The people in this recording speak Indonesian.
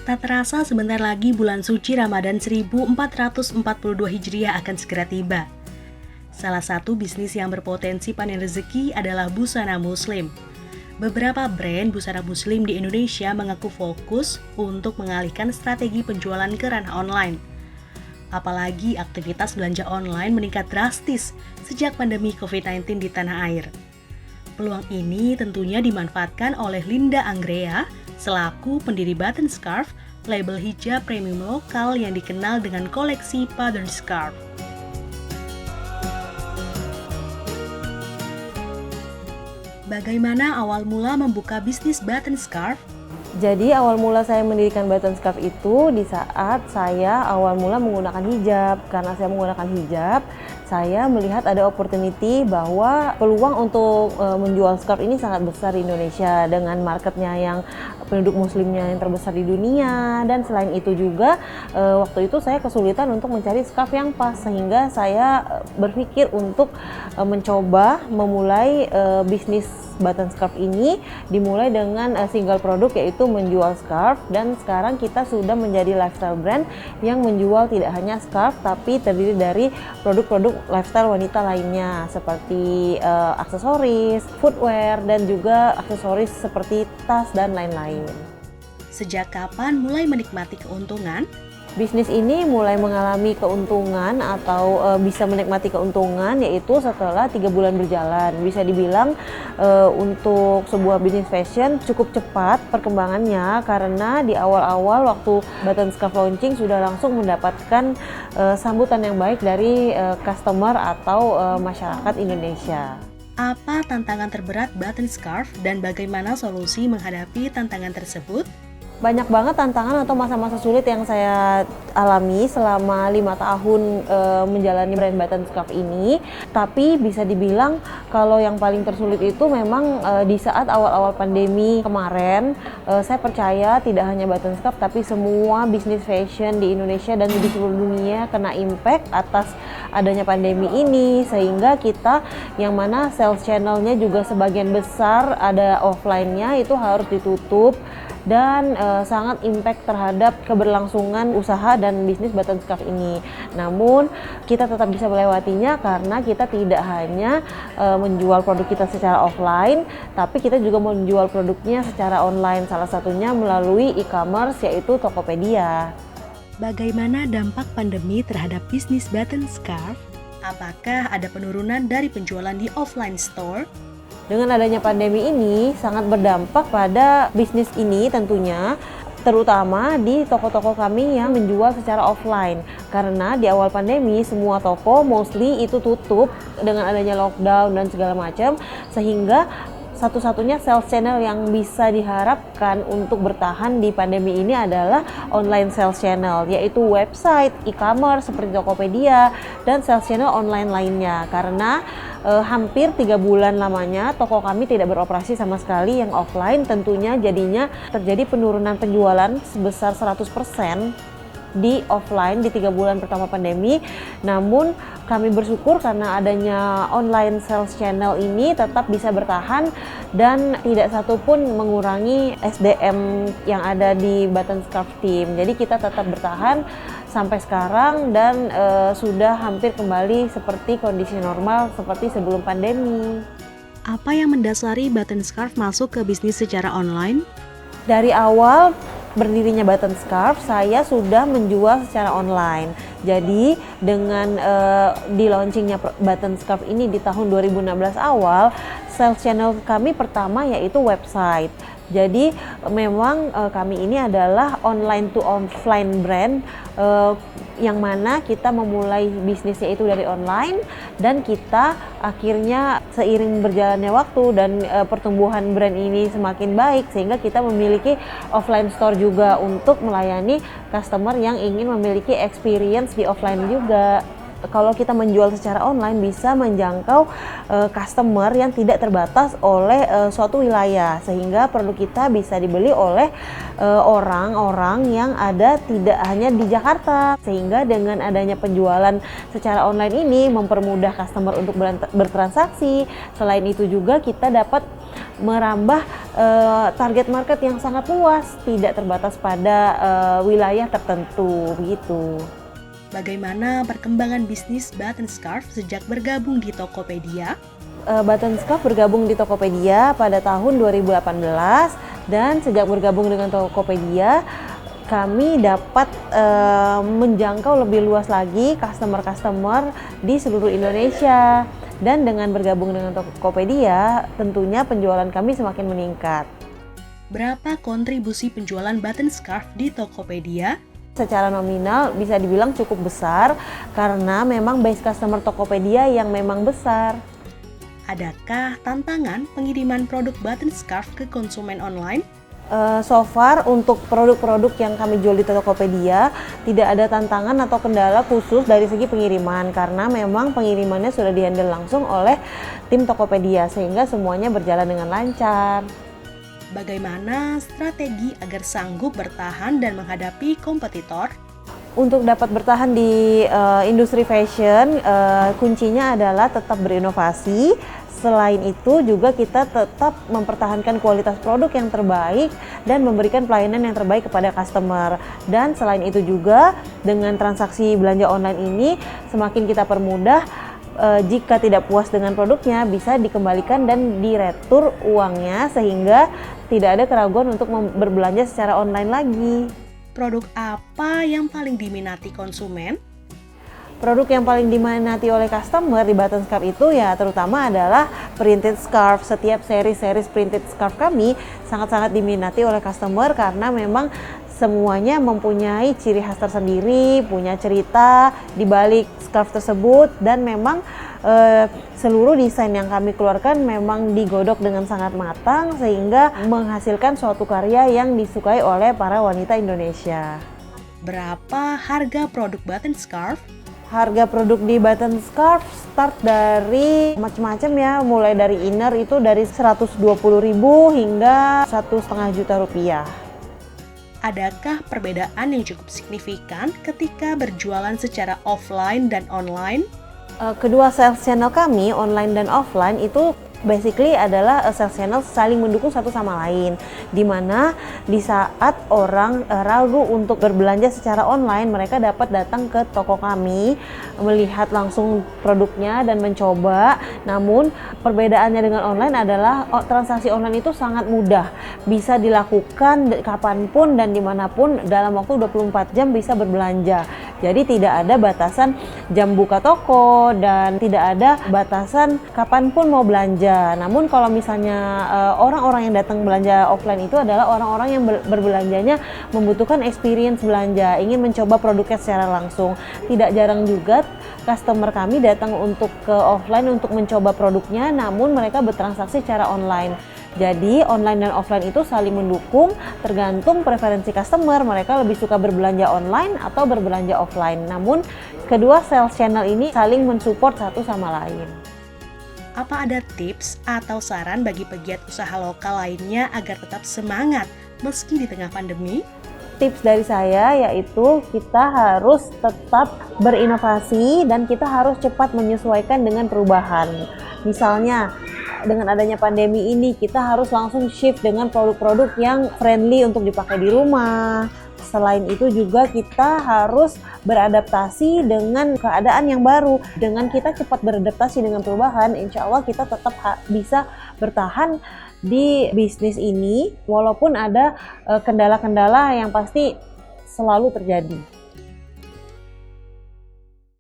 Tak terasa sebentar lagi bulan suci Ramadan 1442 Hijriah akan segera tiba. Salah satu bisnis yang berpotensi panen rezeki adalah busana muslim. Beberapa brand busana muslim di Indonesia mengaku fokus untuk mengalihkan strategi penjualan ke ranah online. Apalagi aktivitas belanja online meningkat drastis sejak pandemi COVID-19 di tanah air. Peluang ini tentunya dimanfaatkan oleh Linda Anggrea selaku pendiri Button Scarf, label hijab premium lokal yang dikenal dengan koleksi Pattern Scarf. Bagaimana awal mula membuka bisnis Button Scarf? Jadi awal mula saya mendirikan Button Scarf itu di saat saya awal mula menggunakan hijab. Karena saya menggunakan hijab, saya melihat ada opportunity bahwa peluang untuk menjual scarf ini sangat besar di Indonesia dengan marketnya yang penduduk muslimnya yang terbesar di dunia. Dan selain itu juga waktu itu saya kesulitan untuk mencari scarf yang pas, sehingga saya berpikir untuk mencoba memulai bisnis Button Scarf ini dimulai dengan single produk, yaitu menjual scarf. Dan sekarang kita sudah menjadi lifestyle brand yang menjual tidak hanya scarf tapi terdiri dari produk-produk lifestyle wanita lainnya seperti aksesoris, footwear, dan juga aksesoris seperti tas dan lain-lain. Sejak kapan mulai menikmati keuntungan? Bisnis ini mulai mengalami keuntungan atau bisa menikmati keuntungan yaitu setelah 3 bulan berjalan. Bisa dibilang untuk sebuah bisnis fashion cukup cepat perkembangannya, karena di awal-awal waktu Button Scarf launching sudah langsung mendapatkan sambutan yang baik dari customer atau masyarakat Indonesia. Apa tantangan terberat Button Scarf dan bagaimana solusi menghadapi tantangan tersebut? Banyak banget tantangan atau masa-masa sulit yang saya alami selama 5 tahun menjalani brand Button Scarf ini. Tapi bisa dibilang kalau yang paling tersulit itu memang di saat awal-awal pandemi kemarin. Saya percaya tidak hanya Button Scarf tapi semua bisnis fashion di Indonesia dan di seluruh dunia kena impact atas adanya pandemi ini, sehingga kita yang mana sales channelnya juga sebagian besar ada offline-nya itu harus ditutup. Dan sangat impact terhadap keberlangsungan usaha dan bisnis Button Scarf ini. Namun kita tetap bisa melewatinya karena kita tidak hanya menjual produk kita secara offline, tapi kita juga menjual produknya secara online, salah satunya melalui e-commerce yaitu Tokopedia. Bagaimana dampak pandemi terhadap bisnis Button Scarf? Apakah ada penurunan dari penjualan di offline store? Dengan adanya pandemi ini sangat berdampak pada bisnis ini tentunya, terutama di toko-toko kami yang menjual secara offline. Karena di awal pandemi semua toko mostly itu tutup dengan adanya lockdown dan segala macam, sehingga satu-satunya sales channel yang bisa diharapkan untuk bertahan di pandemi ini adalah online sales channel, yaitu website, e-commerce seperti Tokopedia, dan sales channel online lainnya. Karena hampir 3 bulan lamanya toko kami tidak beroperasi sama sekali yang offline, tentunya jadinya terjadi penurunan penjualan sebesar 100% di offline di 3 bulan pertama pandemi. Namun kami bersyukur karena adanya online sales channel ini tetap bisa bertahan dan tidak satupun mengurangi SDM yang ada di Button Scarf team. Jadi kita tetap bertahan sampai sekarang dan sudah hampir kembali seperti kondisi normal seperti sebelum pandemi. Apa yang mendasari Button Scarf masuk ke bisnis secara online? Dari awal berdirinya Button Scarf, saya sudah menjual secara online. Jadi dengan di launchingnya Button Scarf ini di tahun 2016 awal, sales channel kami pertama yaitu website. Jadi memang kami ini adalah online to offline brand yang mana kita memulai bisnisnya itu dari online, dan kita akhirnya seiring berjalannya waktu dan pertumbuhan brand ini semakin baik sehingga kita memiliki offline store juga untuk melayani customer yang ingin memiliki experience di offline juga. kalau kita menjual secara online bisa menjangkau customer yang tidak terbatas oleh suatu wilayah, sehingga produk kita bisa dibeli oleh orang-orang yang ada tidak hanya di Jakarta. Sehingga dengan adanya penjualan secara online ini mempermudah customer untuk bertransaksi. Selain itu juga kita dapat merambah target market yang sangat luas, tidak terbatas pada wilayah tertentu begitu. Bagaimana perkembangan bisnis Button Scarf sejak bergabung di Tokopedia? Button Scarf bergabung di Tokopedia pada tahun 2018 dan sejak bergabung dengan Tokopedia kami dapat menjangkau lebih luas lagi customer-customer di seluruh Indonesia. Dan dengan bergabung dengan Tokopedia, tentunya penjualan kami semakin meningkat. Berapa kontribusi penjualan Button Scarf di Tokopedia? Secara nominal bisa dibilang cukup besar karena memang base customer Tokopedia yang memang besar. Adakah tantangan pengiriman produk Button Scarf ke konsumen online? So far untuk produk-produk yang kami jual di Tokopedia tidak ada tantangan atau kendala khusus dari segi pengiriman karena memang pengirimannya sudah dihandle langsung oleh tim Tokopedia sehingga semuanya berjalan dengan lancar. Bagaimana strategi agar sanggup bertahan dan menghadapi kompetitor? Untuk dapat bertahan di industri fashion, kuncinya adalah tetap berinovasi. Selain itu juga kita tetap mempertahankan kualitas produk yang terbaik dan memberikan pelayanan yang terbaik kepada customer. Dan selain itu juga dengan transaksi belanja online ini semakin kita permudah, jika tidak puas dengan produknya bisa dikembalikan dan diretur uangnya sehingga tidak ada keraguan untuk berbelanja secara online lagi. Produk apa yang paling diminati konsumen? Produk yang paling diminati oleh customer di Button Scarf itu ya terutama adalah printed scarf. Setiap seri-seri printed scarf kami sangat-sangat diminati oleh customer karena memang semuanya mempunyai ciri khas tersendiri, punya cerita di balik scarf tersebut dan memang seluruh desain yang kami keluarkan memang digodok dengan sangat matang sehingga menghasilkan suatu karya yang disukai oleh para wanita Indonesia. Berapa harga produk Button Scarf? Harga produk di Button Scarf start dari macam-macam ya, mulai dari inner itu dari 120.000 hingga 1,5 juta rupiah. Adakah perbedaan yang cukup signifikan ketika berjualan secara offline dan online? Kedua sales channel kami, online dan offline, itu basically adalah sales channel saling mendukung satu sama lain, di mana di saat orang ragu untuk berbelanja secara online, mereka dapat datang ke toko kami, melihat langsung produknya dan mencoba. Namun perbedaannya dengan online adalah transaksi online itu sangat mudah, bisa dilakukan kapanpun dan dimanapun dalam waktu 24 jam bisa berbelanja. Jadi tidak ada batasan jam buka toko dan tidak ada batasan kapanpun mau belanja. Namun kalau misalnya orang-orang yang datang belanja offline itu adalah orang-orang yang berbelanjanya membutuhkan experience belanja, ingin mencoba produknya secara langsung. Tidak jarang juga customer kami datang untuk ke offline untuk mencoba produknya, namun mereka bertransaksi secara online. Jadi online dan offline itu saling mendukung, tergantung preferensi customer, mereka lebih suka berbelanja online atau berbelanja offline. Namun kedua sales channel ini saling mensupport satu sama lain. Apa ada tips atau saran bagi pegiat usaha lokal lainnya agar tetap semangat meski di tengah pandemi? Tips dari saya yaitu kita harus tetap berinovasi dan kita harus cepat menyesuaikan dengan perubahan. Misalnya dengan adanya pandemi ini kita harus langsung shift dengan produk-produk yang friendly untuk dipakai di rumah. Selain itu juga kita harus beradaptasi dengan keadaan yang baru. Dengan kita cepat beradaptasi dengan perubahan, insya Allah kita tetap bisa bertahan di bisnis ini walaupun ada kendala-kendala yang pasti selalu terjadi.